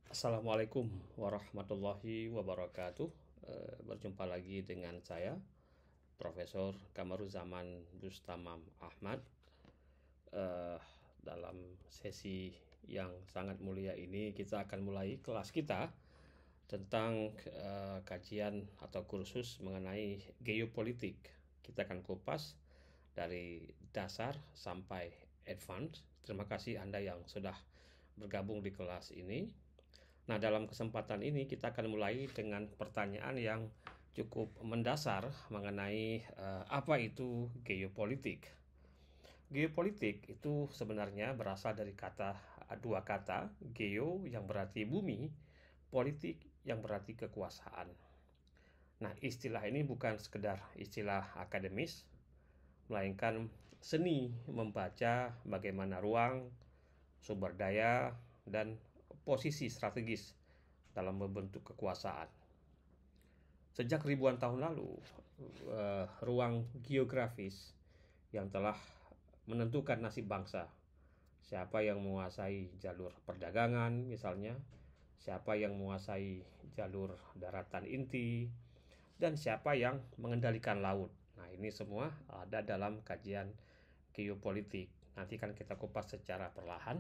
Assalamualaikum warahmatullahi wabarakatuh. Berjumpa lagi dengan saya, Profesor Kamaruzaman Bustamam Ahmad. Eh, Dalam sesi yang sangat mulia ini, kita akan mulai kelas kita tentang kajian atau kursus mengenai geopolitik. Kita akan kupas dari dasar sampai advance. Terima kasih Anda yang sudah bergabung di kelas ini. Nah, dalam kesempatan ini kita akan mulai dengan pertanyaan yang cukup mendasar mengenai apa itu geopolitik. Geopolitik itu sebenarnya berasal dari dua kata, geo yang berarti bumi, politik yang berarti kekuasaan. Nah, istilah ini bukan sekedar istilah akademis, melainkan seni membaca bagaimana ruang, sumber daya, dan posisi strategis dalam membentuk kekuasaan. Sejak ribuan tahun lalu, ruang geografis yang telah menentukan nasib bangsa. Siapa yang menguasai jalur perdagangan misalnya, siapa yang menguasai jalur daratan inti, dan siapa yang mengendalikan laut. Nah, ini semua ada dalam kajian geopolitik. Nanti kan kita kupas secara perlahan.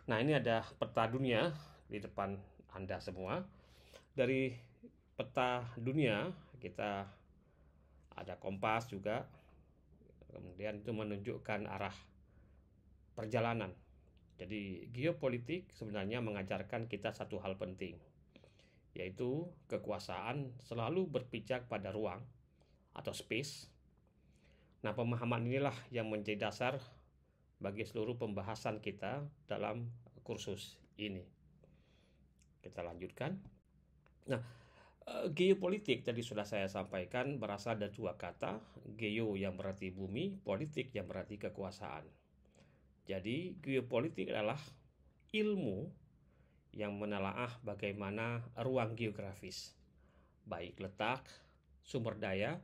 Nah, ini ada peta dunia di depan Anda semua. Dari peta dunia kita ada kompas juga, kemudian itu menunjukkan arah perjalanan. Jadi geopolitik sebenarnya mengajarkan kita satu hal penting, yaitu kekuasaan selalu berpijak pada ruang atau space. Nah, pemahaman inilah yang menjadi dasar bagi seluruh pembahasan kita dalam kursus ini. Kita lanjutkan. Nah, geopolitik tadi sudah saya sampaikan berasal dari dua kata, geo yang berarti bumi, politik yang berarti kekuasaan. Jadi geopolitik adalah ilmu yang menelaah bagaimana ruang geografis, baik letak, sumber daya,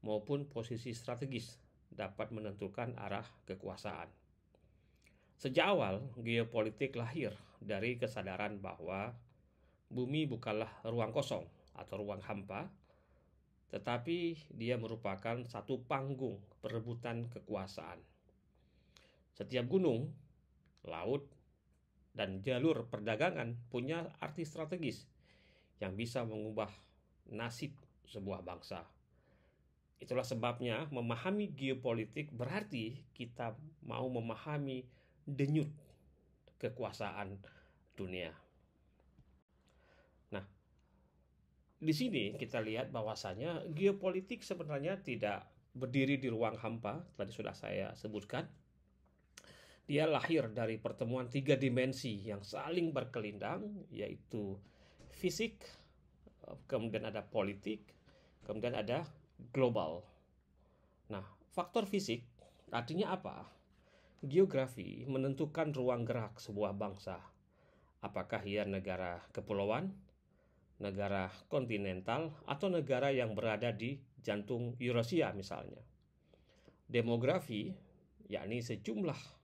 maupun posisi strategis dapat menentukan arah kekuasaan. Sejak awal, geopolitik lahir dari kesadaran bahwa bumi bukanlah ruang kosong atau ruang hampa, tetapi dia merupakan satu panggung perebutan kekuasaan. Setiap gunung, laut, dan jalur perdagangan punya arti strategis yang bisa mengubah nasib sebuah bangsa. Itulah sebabnya memahami geopolitik berarti kita mau memahami denyut kekuasaan dunia. Nah, di sini kita lihat bahwasanya geopolitik sebenarnya tidak berdiri di ruang hampa, tadi sudah saya sebutkan. Dia lahir dari pertemuan tiga dimensi yang saling berkelindang, yaitu fisik, kemudian ada politik, kemudian ada global. Nah, faktor fisik artinya apa? Geografi menentukan ruang gerak sebuah bangsa. Apakah ia negara kepulauan, negara kontinental, atau negara yang berada di jantung Eurasia misalnya. Demografi, yakni sejumlah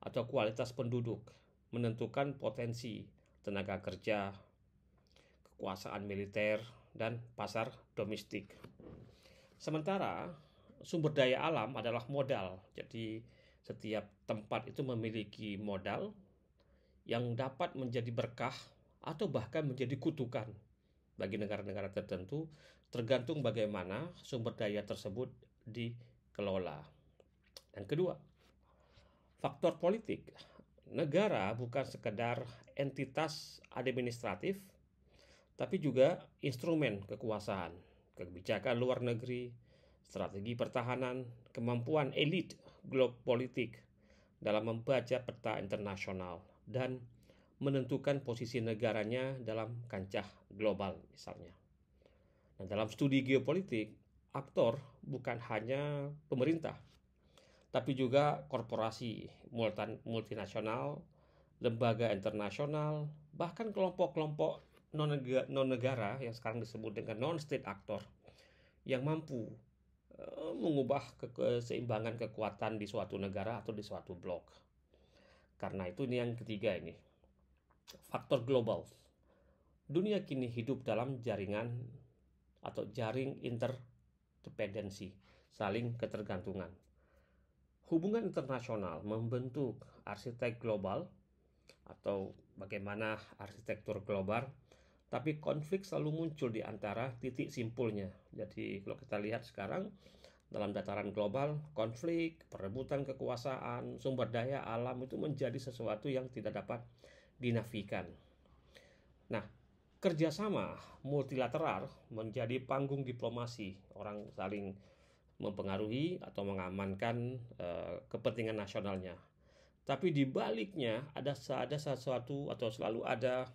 atau kualitas penduduk, menentukan potensi tenaga kerja, kekuasaan militer, dan pasar domestik. Sementara sumber daya alam adalah modal. Jadi setiap tempat itu memiliki modal yang dapat menjadi berkah atau bahkan menjadi kutukan bagi negara-negara tertentu, tergantung bagaimana sumber daya tersebut dikelola. Yang kedua, faktor politik. Negara bukan sekedar entitas administratif, tapi juga instrumen kekuasaan, kebijakan luar negeri, strategi pertahanan, kemampuan elit globe politik dalam membaca peta internasional, dan menentukan posisi negaranya dalam kancah global misalnya. Nah, dalam studi geopolitik, aktor bukan hanya pemerintah, tapi juga korporasi multinasional, lembaga internasional, bahkan kelompok-kelompok non-negara yang sekarang disebut dengan non-state actor yang mampu mengubah keseimbangan kekuatan di suatu negara atau di suatu blok. Karena itu ini yang ketiga ini. faktor global. Dunia kini hidup dalam jaringan atau jaring interdependensi, saling ketergantungan. Hubungan internasional membentuk arsitek global atau bagaimana arsitektur global, tapi konflik selalu muncul di antara titik simpulnya. Jadi kalau kita lihat sekarang dalam dataran global, konflik, perebutan kekuasaan, sumber daya alam itu menjadi sesuatu yang tidak dapat dinafikan. Nah, kerjasama multilateral menjadi panggung diplomasi, orang saling mempengaruhi atau mengamankan kepentingan nasionalnya. Tapi di baliknya ada sesuatu atau selalu ada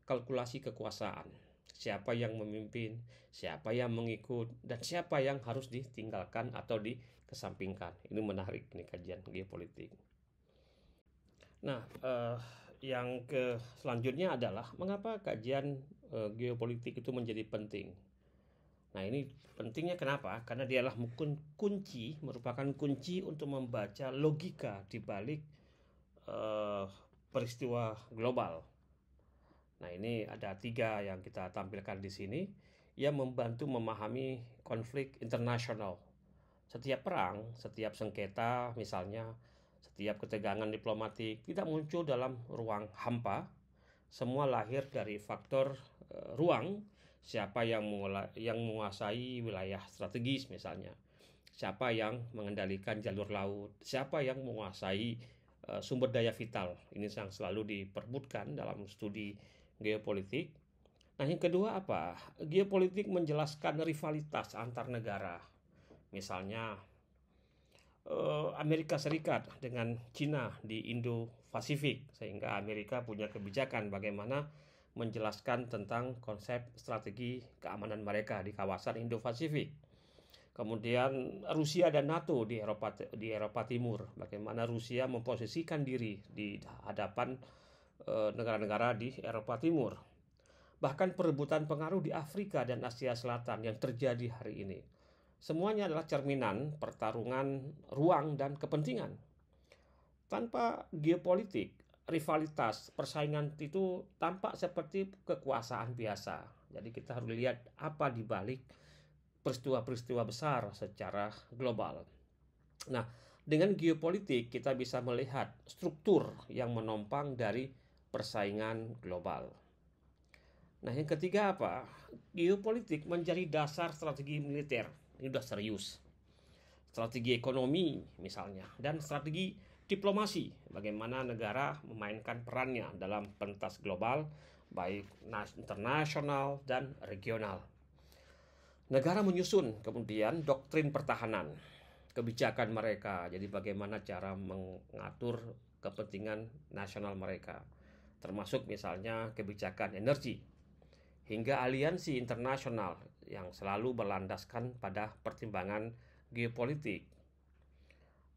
kalkulasi kekuasaan. Siapa yang memimpin, siapa yang mengikut, dan siapa yang harus ditinggalkan atau dikesampingkan. Ini menarik nih kajian geopolitik. Nah, yang selanjutnya adalah mengapa kajian geopolitik itu menjadi penting. Nah, ini pentingnya kenapa? Karena dialah merupakan kunci untuk membaca logika di balik peristiwa global. Nah, ini ada 3 yang kita tampilkan di sini yang membantu memahami konflik internasional. Setiap perang, setiap sengketa misalnya, setiap ketegangan diplomatik tidak muncul dalam ruang hampa. Semua lahir dari faktor ruang, siapa yang menguasai wilayah strategis misalnya, siapa yang mengendalikan jalur laut, siapa yang menguasai sumber daya vital. Ini yang selalu diperbutkan dalam studi geopolitik. Nah, yang kedua apa? Geopolitik menjelaskan rivalitas antar negara. Misalnya Amerika Serikat dengan Cina di Indo-Pasifik, sehingga Amerika punya kebijakan bagaimana menjelaskan tentang konsep strategi keamanan mereka di kawasan Indo-Pasifik. Kemudian Rusia dan NATO di Eropa Timur, bagaimana Rusia memposisikan diri di hadapan negara-negara di Eropa Timur. Bahkan perebutan pengaruh di Afrika dan Asia Selatan yang terjadi hari ini. Semuanya adalah cerminan pertarungan ruang dan kepentingan. Tanpa geopolitik, rivalitas, persaingan itu tampak seperti kekuasaan biasa. Jadi kita harus lihat apa di balik peristiwa-peristiwa besar secara global. Nah, dengan geopolitik kita bisa melihat struktur yang menopang dari persaingan global. Nah, yang ketiga apa? Geopolitik menjadi dasar strategi militer. Ini sudah serius. Strategi ekonomi misalnya, dan strategi diplomasi. Bagaimana negara memainkan perannya dalam pentas global, baik internasional dan regional. Negara menyusun kemudian doktrin pertahanan, kebijakan mereka. Jadi bagaimana cara mengatur kepentingan nasional mereka, termasuk misalnya kebijakan energi, hingga aliansi internasional yang selalu berlandaskan pada pertimbangan geopolitik.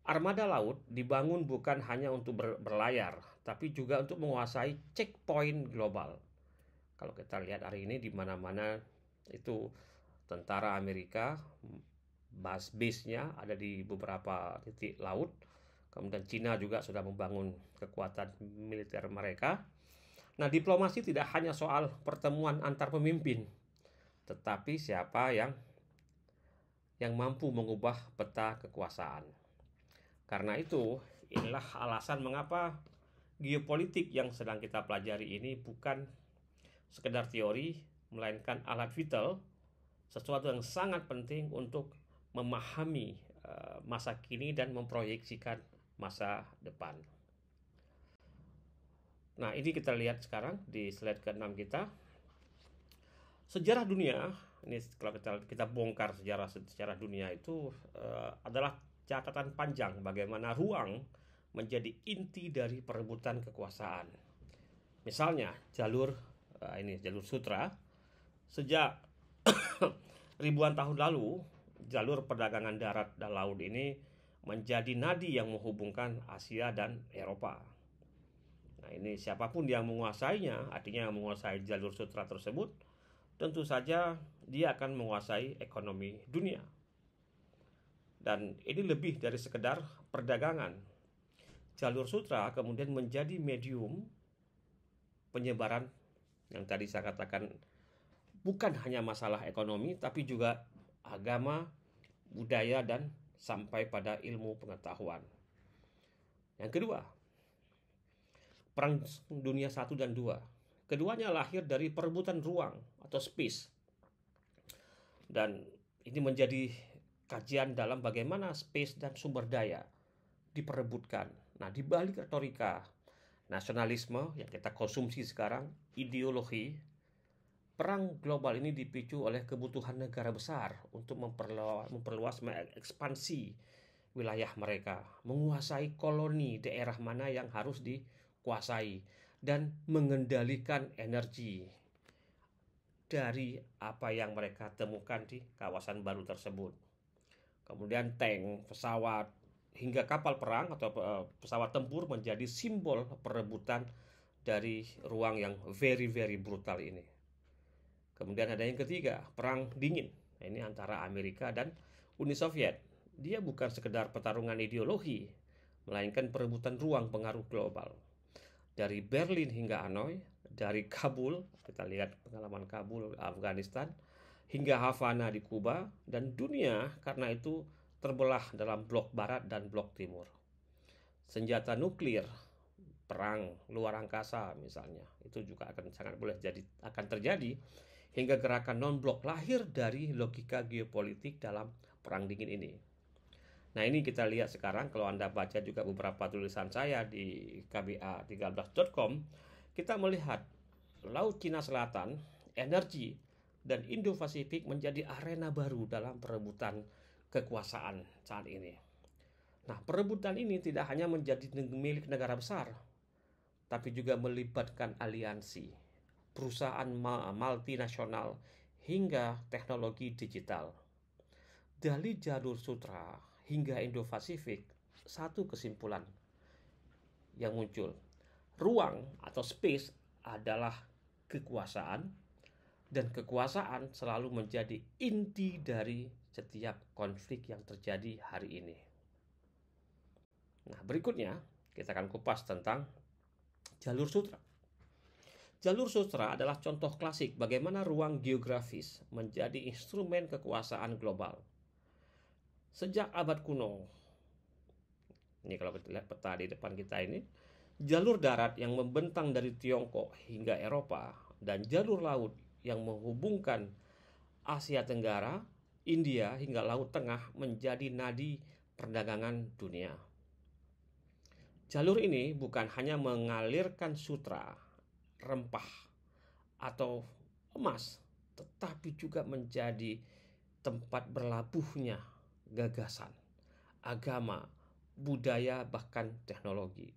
Armada laut dibangun bukan hanya untuk berlayar, tapi juga untuk menguasai checkpoint global. Kalau kita lihat hari ini di mana-mana itu tentara Amerika, base-nya ada di beberapa titik laut. Kemudian Cina juga sudah membangun kekuatan militer mereka. Nah, diplomasi tidak hanya soal pertemuan antar pemimpin, tetapi siapa yang mampu mengubah peta kekuasaan. Karena itu, inilah alasan mengapa geopolitik yang sedang kita pelajari ini bukan sekedar teori, melainkan alat vital, sesuatu yang sangat penting untuk memahami masa kini dan memproyeksikan masa depan. Nah, ini kita lihat sekarang di slide ke-6 kita. Sejarah dunia, ini kalau kita bongkar sejarah dunia itu adalah catatan panjang bagaimana ruang menjadi inti dari perebutan kekuasaan. Misalnya jalur sutra. Sejak ribuan tahun lalu, jalur perdagangan darat dan laut ini menjadi nadi yang menghubungkan Asia dan Eropa. Nah, ini siapapun yang menguasainya, artinya yang menguasai jalur sutra tersebut, tentu saja dia akan menguasai ekonomi dunia. Dan ini lebih dari sekedar perdagangan. Jalur sutra kemudian menjadi medium penyebaran yang tadi saya katakan bukan hanya masalah ekonomi, tapi juga agama, budaya, dan sampai pada ilmu pengetahuan. Yang kedua, Perang Dunia I dan II. Keduanya lahir dari perebutan ruang atau space. Dan ini menjadi kajian dalam bagaimana space dan sumber daya diperebutkan. Nah, di balik retorika nasionalisme yang kita konsumsi sekarang, ideologi, perang global ini dipicu oleh kebutuhan negara besar untuk memperluas ekspansi wilayah mereka, menguasai koloni daerah mana yang harus dikuasai, dan mengendalikan energi dari apa yang mereka temukan di kawasan baru tersebut. Kemudian tank, pesawat, hingga kapal perang atau pesawat tempur menjadi simbol perebutan dari ruang yang very brutal ini. Kemudian ada yang ketiga, Perang Dingin. Ini antara Amerika dan Uni Soviet. Dia bukan sekedar pertarungan ideologi, melainkan perebutan ruang pengaruh global. Dari Berlin hingga Hanoi, dari Kabul, kita lihat pengalaman Kabul, Afghanistan, hingga Havana di Kuba, dan dunia karena itu terbelah dalam blok barat dan blok timur. Senjata nuklir, perang luar angkasa misalnya, itu juga akan terjadi, hingga gerakan non-blok lahir dari logika geopolitik dalam perang dingin ini. Nah, ini kita lihat sekarang kalau Anda baca juga beberapa tulisan saya di kba13.com, kita melihat Laut Cina Selatan, energi, dan Indo-Pasifik menjadi arena baru dalam perebutan kekuasaan saat ini. Nah, perebutan ini tidak hanya menjadi milik negara besar, tapi juga melibatkan aliansi, perusahaan multinasional, hingga teknologi digital. Dari jalur sutra hingga Indo-Pasifik, satu kesimpulan yang muncul. Ruang atau space adalah kekuasaan, dan kekuasaan selalu menjadi inti dari setiap konflik yang terjadi hari ini. Nah, berikutnya kita akan kupas tentang jalur sutra. Jalur sutra adalah contoh klasik bagaimana ruang geografis menjadi instrumen kekuasaan global. Sejak abad kuno, ini kalau kita lihat peta di depan kita ini, jalur darat yang membentang dari Tiongkok hingga Eropa, dan jalur laut yang menghubungkan Asia Tenggara, India hingga Laut Tengah menjadi nadi perdagangan dunia. Jalur ini bukan hanya mengalirkan sutra, rempah, atau emas, tetapi juga menjadi tempat berlabuhnya gagasan, agama, budaya, bahkan teknologi.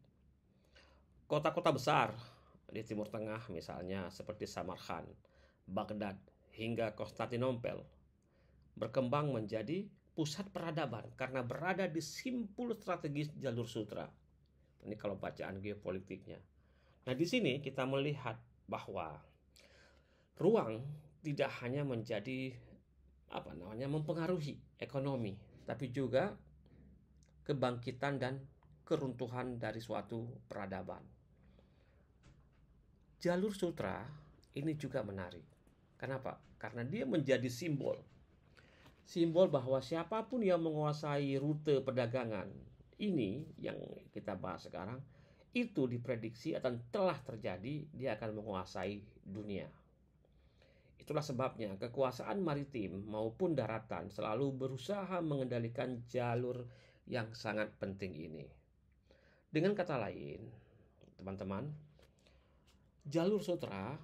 Kota-kota besar di Timur Tengah misalnya seperti Samarkand, Baghdad, hingga Konstantinopel berkembang menjadi pusat peradaban karena berada di simpul strategis jalur sutra. Ini kalau bacaan geopolitiknya. Nah, di sini kita melihat bahwa ruang tidak hanya menjadi mempengaruhi ekonomi, tapi juga kebangkitan dan keruntuhan dari suatu peradaban. Jalur sutra ini juga menarik. Kenapa? Karena dia menjadi simbol bahwa siapapun yang menguasai rute perdagangan ini yang kita bahas sekarang, itu diprediksi akan telah terjadi, dia akan menguasai dunia. Itulah sebabnya kekuasaan maritim maupun daratan selalu berusaha mengendalikan jalur yang sangat penting ini. Dengan kata lain, teman-teman, jalur sutra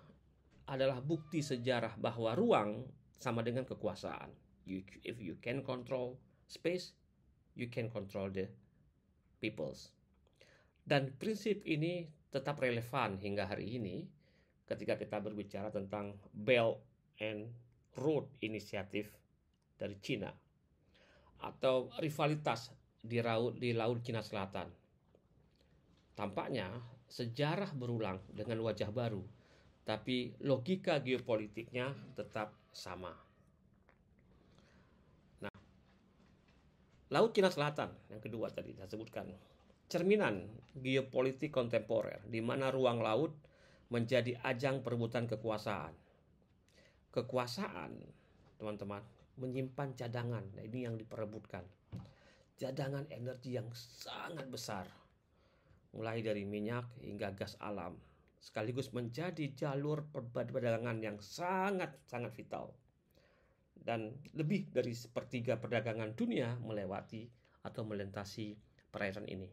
adalah bukti sejarah bahwa ruang sama dengan kekuasaan. If you can control space, you can control the peoples. Dan prinsip ini tetap relevan hingga hari ini ketika kita berbicara tentang Belt and Road Initiative dari Cina atau rivalitas di Laut Cina Selatan. Tampaknya sejarah berulang dengan wajah baru, tapi logika geopolitiknya tetap sama. Nah, Laut Cina Selatan yang kedua tadi saya sebutkan, cerminan geopolitik kontemporer di mana ruang laut menjadi ajang perebutan kekuasaan. Kekuasaan, teman-teman, menyimpan cadangan. Nah, ini yang diperebutkan. Cadangan energi yang sangat besar, mulai dari minyak hingga gas alam, sekaligus menjadi jalur perdagangan yang sangat-sangat vital. Dan lebih dari sepertiga perdagangan dunia melewati atau melintasi perairan ini.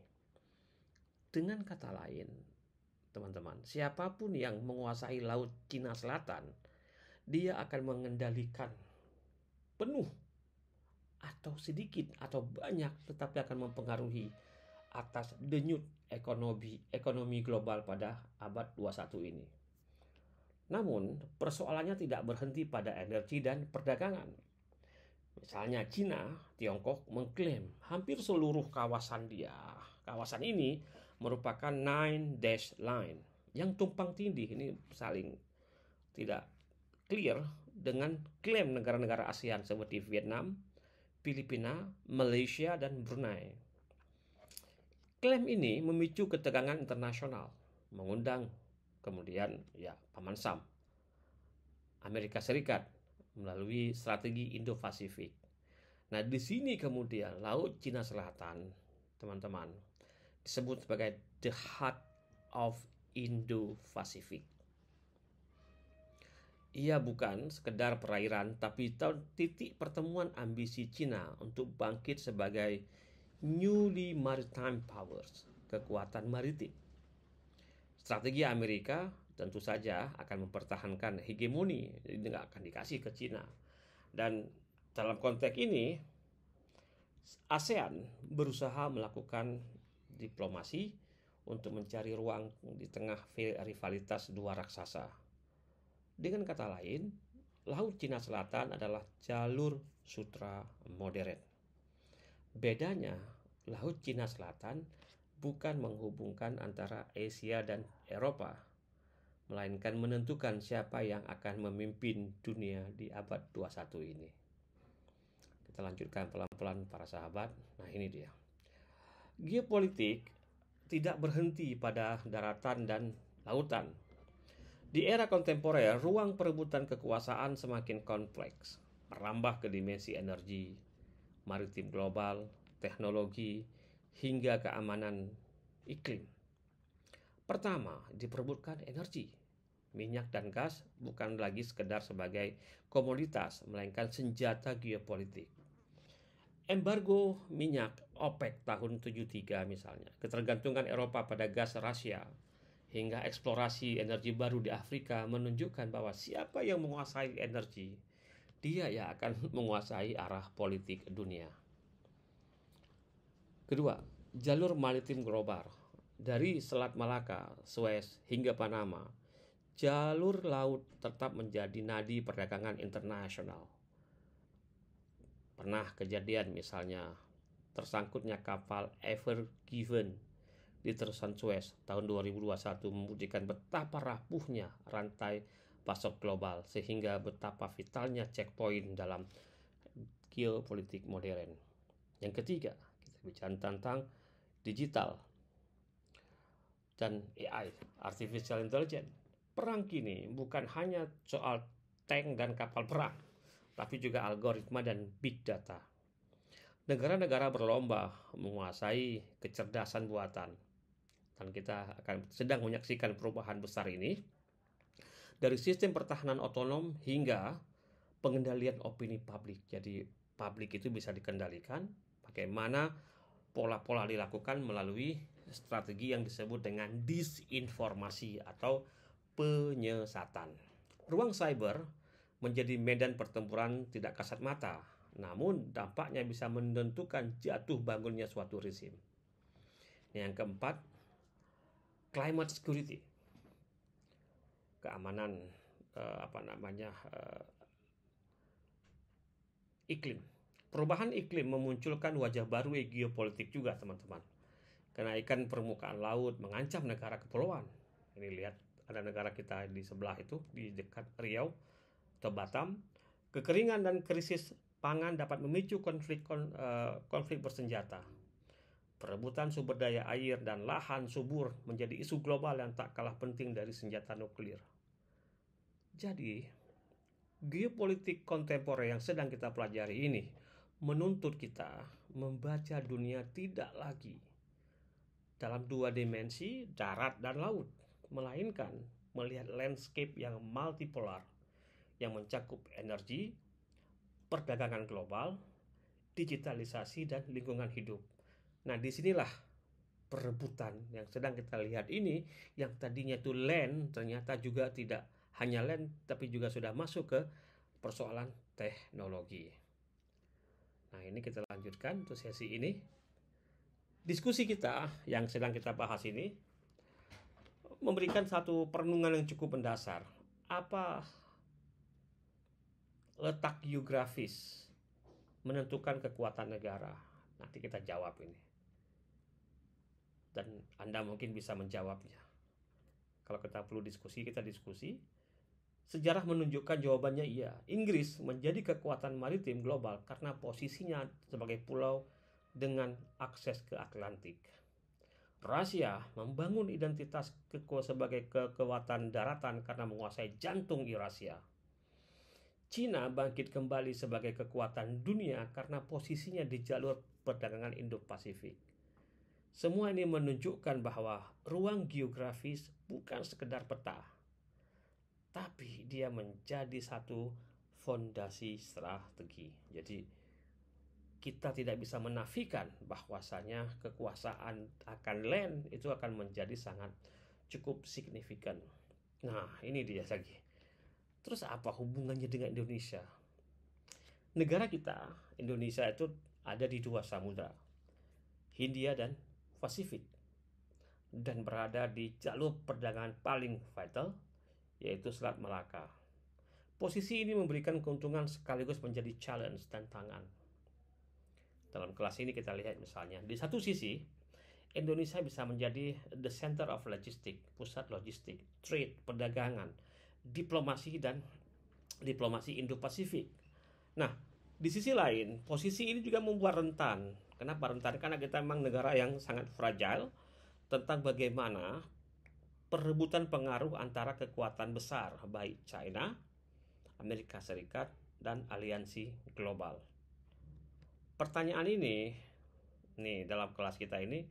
Dengan kata lain, teman-teman, siapapun yang menguasai Laut Cina Selatan, dia akan mengendalikan penuh atau sedikit atau banyak, tetapi akan mempengaruhi atas denyut ekonomi global pada abad 21 ini. Namun, persoalannya tidak berhenti pada energi dan perdagangan. Misalnya Cina, Tiongkok mengklaim hampir seluruh kawasan ini merupakan Nine Dash Line yang tumpang tindih. Ini saling tidak clear dengan klaim negara-negara ASEAN seperti Vietnam, Filipina, Malaysia, dan Brunei. Klaim ini memicu ketegangan internasional, mengundang kemudian Paman Sam, Amerika Serikat melalui strategi Indo-Pasifik. Nah, di sini kemudian Laut Cina Selatan, teman-teman, disebut sebagai the heart of Indo-Pasifik. Ia bukan sekedar perairan, tapi titik pertemuan ambisi Cina untuk bangkit sebagai newly maritime powers, kekuatan maritim. Strategi Amerika tentu saja akan mempertahankan hegemoni, jadi tidak akan dikasih ke Cina. Dan dalam konteks ini, ASEAN berusaha melakukan diplomasi untuk mencari ruang di tengah rivalitas dua raksasa. Dengan kata lain, Laut Cina Selatan adalah jalur sutra modern. Bedanya, Laut Cina Selatan bukan menghubungkan antara Asia dan Eropa, melainkan menentukan siapa yang akan memimpin dunia di abad 21 ini. Kita lanjutkan pelan-pelan para sahabat. Nah, ini dia. Geopolitik tidak berhenti pada daratan dan lautan. Di era kontemporer, ruang perebutan kekuasaan semakin kompleks, merambah ke dimensi energi, maritim global, teknologi, hingga keamanan iklim. Pertama, diperebutkan energi. Minyak dan gas bukan lagi sekedar sebagai komoditas, melainkan senjata geopolitik. Embargo minyak OPEC tahun 73 misalnya, ketergantungan Eropa pada gas Rusia, hingga eksplorasi energi baru di Afrika menunjukkan bahwa siapa yang menguasai energi, dia yang akan menguasai arah politik dunia. Kedua, jalur maritim global. Dari Selat Malaka, Suez, hingga Panama, jalur laut tetap menjadi nadi perdagangan internasional. Pernah kejadian misalnya tersangkutnya kapal Ever Given di terusan Suez tahun 2021 membuktikan betapa rapuhnya rantai pasok global, sehingga betapa vitalnya checkpoint dalam geopolitik modern. Yang ketiga, kita bicara tentang digital dan AI, artificial intelligence. Perang kini bukan hanya soal tank dan kapal perang, tapi juga algoritma dan big data. Negara-negara berlomba menguasai kecerdasan buatan, dan kita akan sedang menyaksikan perubahan besar ini dari sistem pertahanan otonom hingga pengendalian opini publik. Jadi publik itu bisa dikendalikan bagaimana pola-pola dilakukan melalui strategi yang disebut dengan disinformasi atau penyesatan. Ruang cyber menjadi medan pertempuran tidak kasat mata, namun dampaknya bisa menentukan jatuh bangunnya suatu rezim. Yang keempat, climate security, keamanan iklim. Perubahan iklim memunculkan wajah baru geopolitik juga, teman-teman. Kenaikan permukaan laut mengancam negara kepulauan. Ini lihat, ada negara kita di sebelah itu, di dekat Riau atau Batam. Kekeringan dan krisis pangan dapat memicu konflik bersenjata. Perebutan sumber daya air dan lahan subur menjadi isu global yang tak kalah penting dari senjata nuklir. Jadi, geopolitik kontemporer yang sedang kita pelajari ini menuntut kita membaca dunia tidak lagi dalam dua dimensi, darat dan laut, melainkan melihat landscape yang multipolar yang mencakup energi, perdagangan global, digitalisasi, dan lingkungan hidup. Nah, disinilah perebutan yang sedang kita lihat ini, yang tadinya itu land, ternyata juga tidak hanya land, tapi juga sudah masuk ke persoalan teknologi. Nah, ini kita lanjutkan untuk sesi ini. Diskusi kita yang sedang kita bahas ini memberikan satu perenungan yang cukup mendasar. Apa letak geografis menentukan kekuatan negara? Nanti kita jawab ini. Dan Anda mungkin bisa menjawabnya. Kalau kita perlu diskusi, kita diskusi. Sejarah menunjukkan jawabannya iya. Inggris menjadi kekuatan maritim global karena posisinya sebagai pulau dengan akses ke Atlantik. Rusia membangun identitas sebagai kekuatan daratan karena menguasai jantung Eurasia. Cina bangkit kembali sebagai kekuatan dunia karena posisinya di jalur perdagangan Indo-Pasifik. Semua ini menunjukkan bahwa ruang geografis bukan sekedar peta, tapi dia menjadi satu fondasi strategi. Jadi kita tidak bisa menafikan bahwasanya kekuasaan akan land itu akan menjadi sangat cukup signifikan. Nah, ini dia lagi. Terus apa hubungannya dengan Indonesia? Negara kita, Indonesia itu ada di dua samudra, Hindia dan Pasifik, dan berada di jalur perdagangan paling vital, yaitu Selat Malaka. Posisi ini memberikan keuntungan sekaligus menjadi challenge dan tantangan. Dalam kelas ini kita lihat misalnya, di satu sisi, Indonesia bisa menjadi the center of logistik, pusat logistik, trade, perdagangan, diplomasi dan diplomasi Indo-Pasifik. Nah, di sisi lain, posisi ini juga membuat rentan. Kenapa rentan? Karena kita memang negara yang sangat fragile tentang bagaimana perebutan pengaruh antara kekuatan besar, baik China, Amerika Serikat, dan aliansi global. Pertanyaan ini, nih dalam kelas kita ini,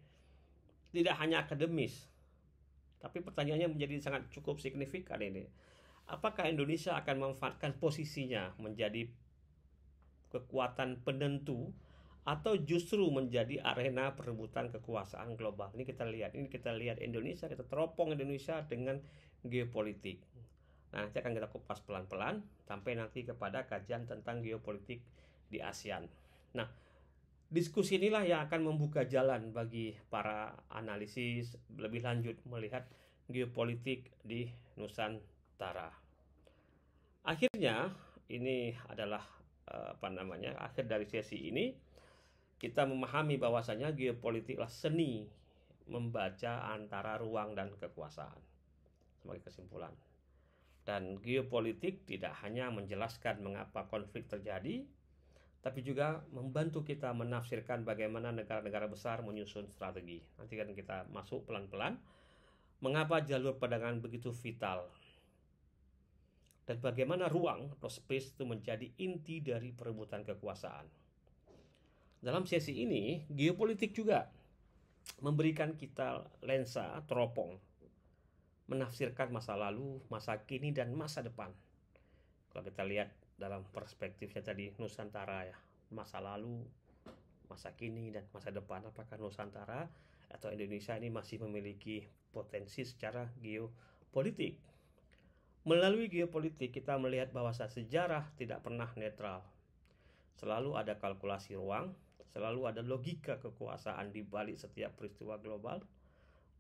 tidak hanya akademis, tapi pertanyaannya menjadi sangat cukup signifikan ini. Apakah Indonesia akan memanfaatkan posisinya menjadi kekuatan penentu atau justru menjadi arena perebutan kekuasaan global? Ini kita lihat Indonesia, kita teropong Indonesia dengan geopolitik. Nah, nanti akan kita kupas pelan-pelan sampai nanti kepada kajian tentang geopolitik di ASEAN. Nah, diskusi inilah yang akan membuka jalan bagi para analisis lebih lanjut melihat geopolitik di Nusantara. Akhirnya, ini adalah akhir dari sesi ini. Kita memahami bahwasanya geopolitiklah seni membaca antara ruang dan kekuasaan sebagai kesimpulan. Dan geopolitik tidak hanya menjelaskan mengapa konflik terjadi, tapi juga membantu kita menafsirkan bagaimana negara-negara besar menyusun strategi. Nanti kan kita masuk pelan-pelan mengapa jalur perdagangan begitu vital dan bagaimana ruang atau space itu menjadi inti dari perebutan kekuasaan. Dalam sesi ini, geopolitik juga memberikan kita lensa teropong menafsirkan masa lalu, masa kini, dan masa depan. Kalau kita lihat dalam perspektifnya tadi Nusantara ya, masa lalu, masa kini, dan masa depan, apakah Nusantara atau Indonesia ini masih memiliki potensi secara geopolitik? Melalui geopolitik kita melihat bahwa sejarah tidak pernah netral. Selalu ada kalkulasi ruang, selalu ada logika kekuasaan di balik setiap peristiwa global.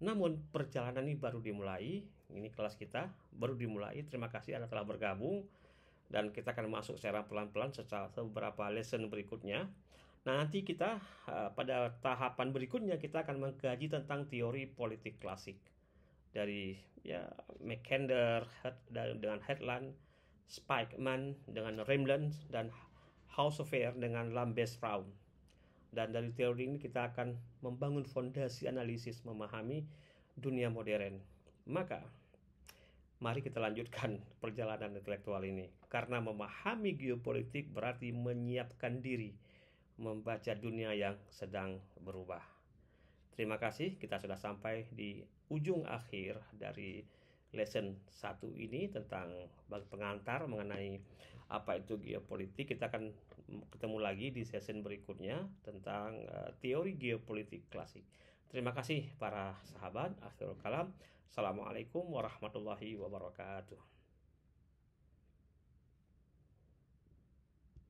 Namun perjalanan ini baru dimulai. Ini kelas kita baru dimulai. Terima kasih Anda telah bergabung, dan kita akan masuk secara pelan-pelan secara beberapa lesson berikutnya. Nah, nanti kita pada tahapan berikutnya kita akan mengkaji tentang teori politik klasik dari Mackinder dengan Headland, Spikeman dengan Rimland, dan Haushofer dengan Lambert-Fraun. Dan dari teori ini kita akan membangun fondasi analisis memahami dunia modern. Maka mari kita lanjutkan perjalanan intelektual ini. Karena memahami geopolitik berarti menyiapkan diri membaca dunia yang sedang berubah. Terima kasih, kita sudah sampai di ujung akhir dari lesson 1 ini tentang pengantar mengenai apa itu geopolitik. Kita akan ketemu lagi di session berikutnya tentang teori geopolitik klasik. Terima kasih para sahabat. Akhirul kalam. Assalamualaikum warahmatullahi wabarakatuh.